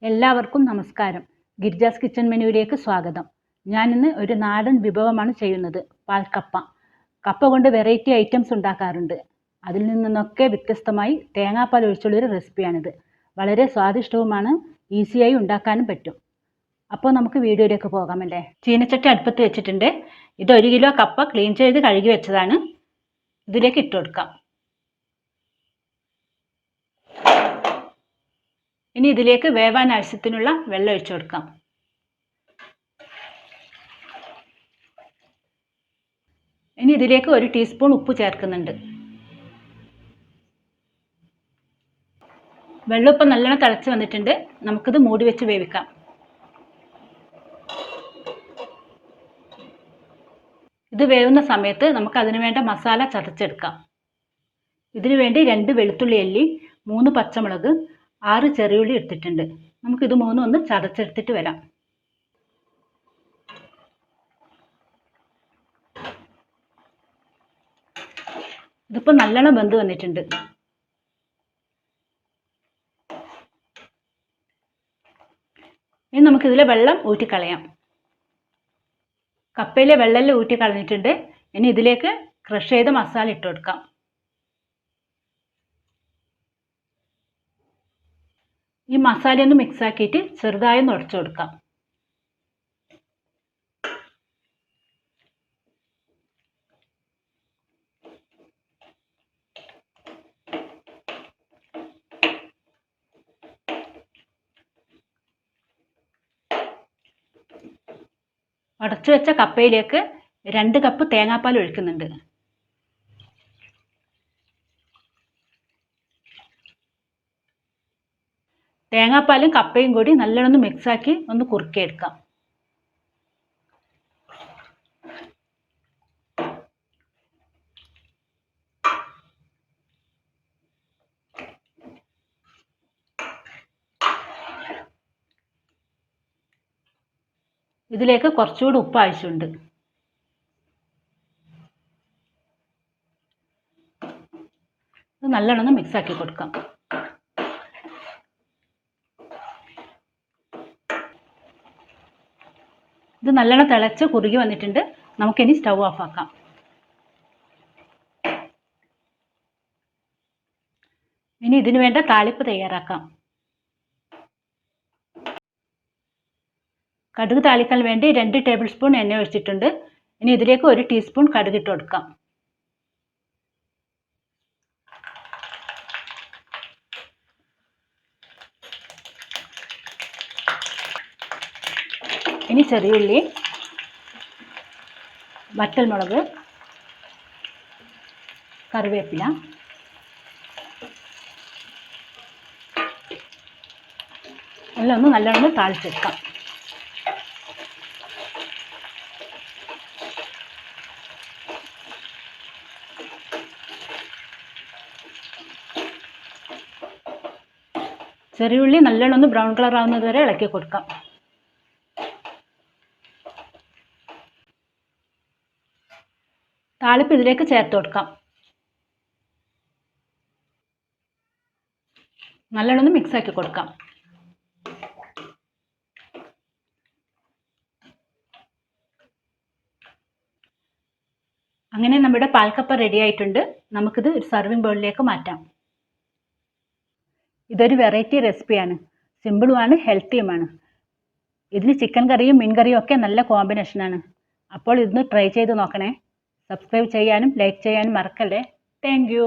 എല്ലാവർക്കും നമസ്കാരം. ഗിരിജാസ് കിച്ചൺ മെനുവിലേക്ക് സ്വാഗതം. ഞാനിന്ന് ഒരു നാടൻ വിഭവമാണ് ചെയ്യുന്നത്, പാൽക്കപ്പ. കപ്പ കൊണ്ട് വെറൈറ്റി ഐറ്റംസ് ഉണ്ടാക്കാറുണ്ട്. അതിൽ നിന്നൊക്കെ വ്യത്യസ്തമായി തേങ്ങാപ്പാൽ ഒഴിച്ചുള്ളൊരു റെസിപ്പിയാണിത്. വളരെ സ്വാദിഷ്ടവുമാണ്, ഈസിയായി ഉണ്ടാക്കാനും പറ്റും. അപ്പോൾ നമുക്ക് വീഡിയോയിലേക്ക് പോകാമല്ലേ. ചീനച്ചട്ടി അടുപ്പത്ത് വെച്ചിട്ടുണ്ട്. ഇത് 1 കിലോ കപ്പ ക്ലീൻ ചെയ്ത് കഴുകി വെച്ചതാണ്. ഇതിലേക്ക് ഇട്ട് കൊടുക്കാം. ഇനി ഇതിലേക്ക് വേവാൻ ആവശ്യത്തിനുള്ള വെള്ളം ഒഴിച്ചു കൊടുക്കാം. ഇനി ഇതിലേക്ക് 1 ടീസ്പൂൺ ഉപ്പ് ചേർക്കുന്നുണ്ട്. വെള്ളം ഇപ്പം നല്ലോണം തിളച്ച് വന്നിട്ടുണ്ട്. നമുക്കിത് മൂടി വെച്ച് വേവിക്കാം. ഇത് വേവുന്ന സമയത്ത് നമുക്ക് അതിനു വേണ്ട മസാല ചതച്ചെടുക്കാം. ഇതിനു വേണ്ടി 2 വെളുത്തുള്ളി അല്ലി, 3 പച്ചമുളക്, 6 ചെറിയുള്ളി എടുത്തിട്ടുണ്ട്. നമുക്കിത് മൂന്നും ഒന്ന് ചതച്ചെടുത്തിട്ട് വരാം. ഇതിപ്പോൾ നല്ലോണം വെന്ത് വന്നിട്ടുണ്ട്. ഇനി നമുക്കിതിലെ വെള്ളം ഊറ്റിക്കളയാം. കപ്പയിലെ വെള്ളമെല്ലാം ഊറ്റിക്കളഞ്ഞിട്ടുണ്ട്. ഇനി ഇതിലേക്ക് ക്രഷ് ചെയ്ത മസാല ഇട്ട് കൊടുക്കാം. ഈ മസാലയൊന്ന് മിക്സ് ആക്കിയിട്ട് ചെറുതായി ഉടച്ചു കൊടുക്കാം. ഉടച്ചു വെച്ച കപ്പയിലേക്ക് 2 കപ്പ് തേങ്ങാപ്പാൽ ഒഴിക്കുന്നുണ്ട്. തേങ്ങാപ്പാലും കപ്പയും കൂടി നല്ലോണം മിക്സാക്കി ഒന്ന് കുറുക്കിയെടുക്കാം. ഇതിലേക്ക് കുറച്ചുകൂടി ഉപ്പ് ആവശ്യമുണ്ട്. ഇത് നല്ലോണം മിക്സാക്കി കൊടുക്കാം. ഇത് നല്ലോണം തിളച്ച് കുറുകി വന്നിട്ടുണ്ട്. നമുക്കിനി സ്റ്റൗ ഓഫ് ആക്കാം. ഇനി ഇതിനു വേണ്ട താളിപ്പ് തയ്യാറാക്കാം. കടുക് താളിക്കാൻ വേണ്ടി 2 ടേബിൾ സ്പൂൺ എണ്ണ ഒഴിച്ചിട്ടുണ്ട്. ഇനി ഇതിലേക്ക് 1 ടീസ്പൂൺ കടുക് ഇട്ട് കൊടുക്കാം. ഇനി ചെറിയുള്ളി, വറ്റൽമുളക്, കറിവേപ്പില, എല്ലാം ഒന്ന് നല്ലോണം താളിച്ചെടുക്കാം. ചെറിയുള്ളി നല്ലോണം ബ്രൗൺ കളർ ആവുന്നത് വരെ ഇളക്കി കൊടുക്കാം. താളിപ്പ് ഇതിലേക്ക് ചേർത്ത് കൊടുക്കാം. നല്ലോണം മിക്സ് ആക്കി കൊടുക്കാം. അങ്ങനെ നമ്മുടെ പാൽക്കപ്പ റെഡി ആയിട്ടുണ്ട്. നമുക്കിത് ഒരു സർവിംഗ് ബൗളിലേക്ക് മാറ്റാം. ഇതൊരു വെറൈറ്റി റെസിപ്പിയാണ്. സിമ്പിളുമാണ്, ഹെൽത്തിയുമാണ്. ഇതിന് ചിക്കൻ കറിയും മീൻ കറിയും ഒക്കെ നല്ല കോമ്പിനേഷനാണ്. അപ്പോൾ ഇതൊന്ന് ട്രൈ ചെയ്ത് നോക്കണേ. സബ്സ്ക്രൈബ് ചെയ്യാനും ലൈക്ക് ചെയ്യാനും മറക്കല്ലേ. Thank you.